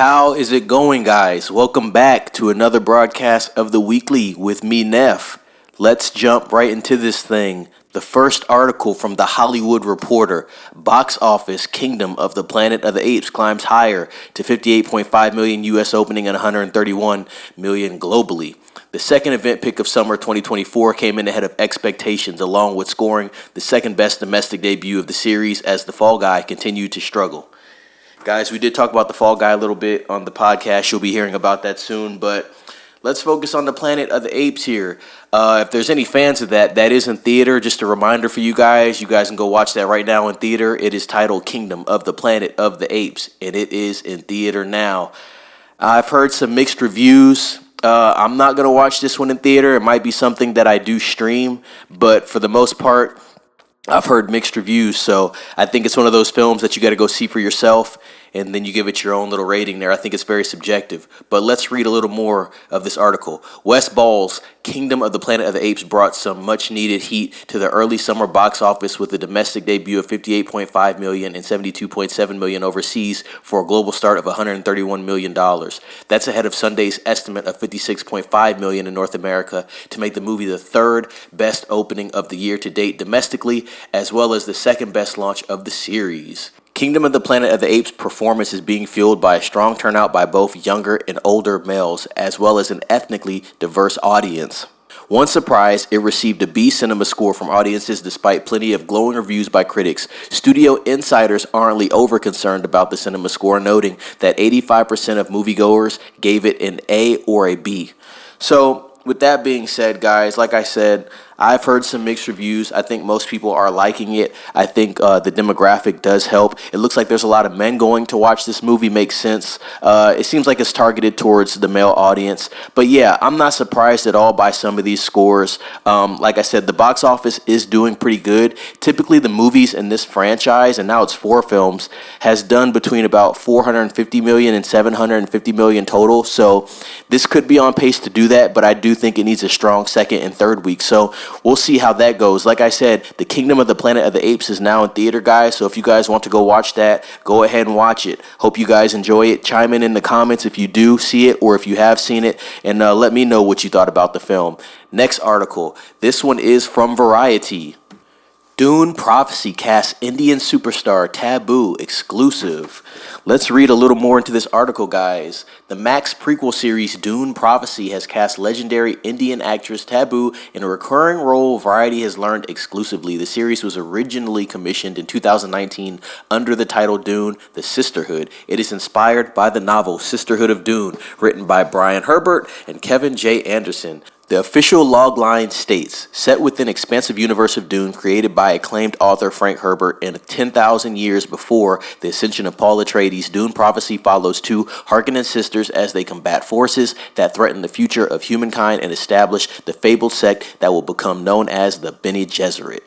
How is it going, guys? Welcome back to another broadcast of the weekly with me, Neff. Let's jump right into this thing. The first article from The Hollywood Reporter. Box office Kingdom of the Planet of the Apes climbs higher to 58.5 million U.S. opening and 131 million globally. The second event pick of summer 2024 came in ahead of expectations, along with scoring the second best domestic debut of the series as The Fall Guy continued to struggle. Guys, we did talk about The Fall Guy a little bit on the podcast. You'll be hearing about that soon, but let's focus on the Planet of the Apes here. If there's any fans of that is in theater. Just a reminder for you guys can go watch that right now in theater. It is titled Kingdom of the Planet of the Apes, and it is in theater now. I've heard some mixed reviews. I'm not going to watch this one in theater. It might be something that I do stream, but for the most part, I've heard mixed reviews, so I think it's one of those films that you got to go see for yourself, and then you give it your own little rating there. I think it's very subjective. But let's read a little more of this article. Wes Ball's Kingdom of the Planet of the Apes brought some much-needed heat to the early summer box office with a domestic debut of 58.5 million and 72.7 million overseas for a global start of $131 million. That's ahead of Sunday's estimate of 56.5 million in North America to make the movie the third best opening of the year to date domestically, as well as the second best launch of the series. Kingdom of the Planet of the Apes performance is being fueled by a strong turnout by both younger and older males, as well as an ethnically diverse audience. One surprise, it received a B cinema score from audiences despite plenty of glowing reviews by critics. Studio insiders aren't over concerned about the cinema score, noting that 85% of moviegoers gave it an A or a B. So, with that being said, guys, like I said, I've heard some mixed reviews. I think most people are liking it. I think the demographic does help. It looks like there's a lot of men going to watch this movie. Makes sense. It seems like it's targeted towards the male audience. But yeah, I'm not surprised at all by some of these scores. Like I said, the box office is doing pretty good. Typically, the movies in this franchise, and now it's 4 films, has done between about 450 million and 750 million total. So this could be on pace to do that, but I do think it needs a strong second and third week. So we'll see how that goes. Like I said, the Kingdom of the Planet of the Apes is now in theater, guys. So if you guys want to go watch that, go ahead and watch it. Hope you guys enjoy it. Chime in the comments if you do see it or if you have seen it, and let me know what you thought about the film. Next article. This one is from Variety. Dune Prophecy casts Indian superstar Tabu exclusive. Let's read a little more into this article, guys. The Max prequel series Dune Prophecy has cast legendary Indian actress Tabu in a recurring role Variety has learned exclusively. The series was originally commissioned in 2019 under the title Dune, The Sisterhood. It is inspired by the novel Sisterhood of Dune, written by Brian Herbert and Kevin J. Anderson. The official logline states, set within expansive universe of Dune created by acclaimed author Frank Herbert in 10,000 years before the ascension of Paul Atreides, Dune Prophecy follows 2 Harkonnen sisters as they combat forces that threaten the future of humankind and establish the fabled sect that will become known as the Bene Gesserit.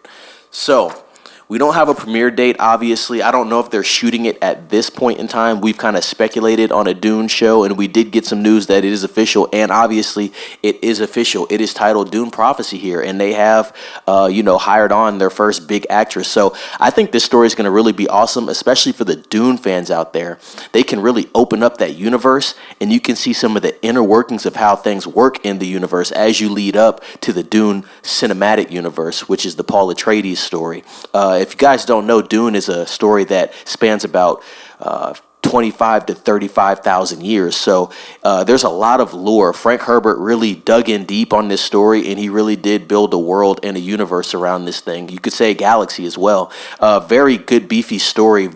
So, we don't have a premiere date, obviously. I don't know if they're shooting it at this point in time. We've kind of speculated on a Dune show, and we did get some news that it is official, and obviously it is official. It is titled Dune Prophecy here, and they have, hired on their first big actress. So I think this story is going to really be awesome, especially for the Dune fans out there. They can really open up that universe, and you can see some of the inner workings of how things work in the universe as you lead up to the Dune cinematic universe, which is the Paul Atreides story. If you guys don't know, Dune is a story that spans about 25 to 35,000 years. So there's a lot of lore. Frank Herbert really dug in deep on this story, and he really did build a world and a universe around this thing. You could say a galaxy as well. Very good, beefy story.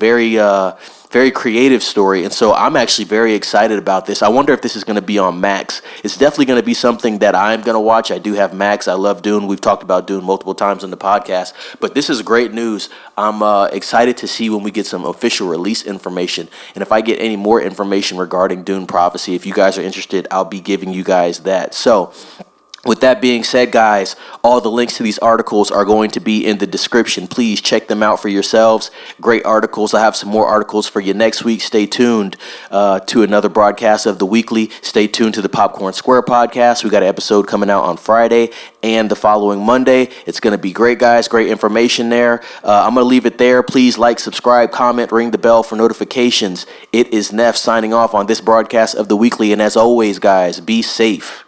Very creative story, and so I'm actually very excited about this. I wonder if this is going to be on Max. It's definitely going to be something that I'm going to watch. I do have Max. I love Dune. We've talked about Dune multiple times on the podcast, but this is great news. I'm excited to see when we get some official release information, and if I get any more information regarding Dune Prophecy, if you guys are interested, I'll be giving you guys that. So With that being said, guys, all the links to these articles are going to be in the description. Please check them out for yourselves. Great articles. I have some more articles for you next week. Stay tuned to another broadcast of the weekly. Stay tuned to the Popcorn Square podcast. We got an episode coming out on Friday and the following Monday. It's going to be great, guys. Great information there. I'm going to leave it there. Please like, subscribe, comment, ring the bell for notifications. It is Neff signing off on this broadcast of the weekly. And as always, guys, be safe.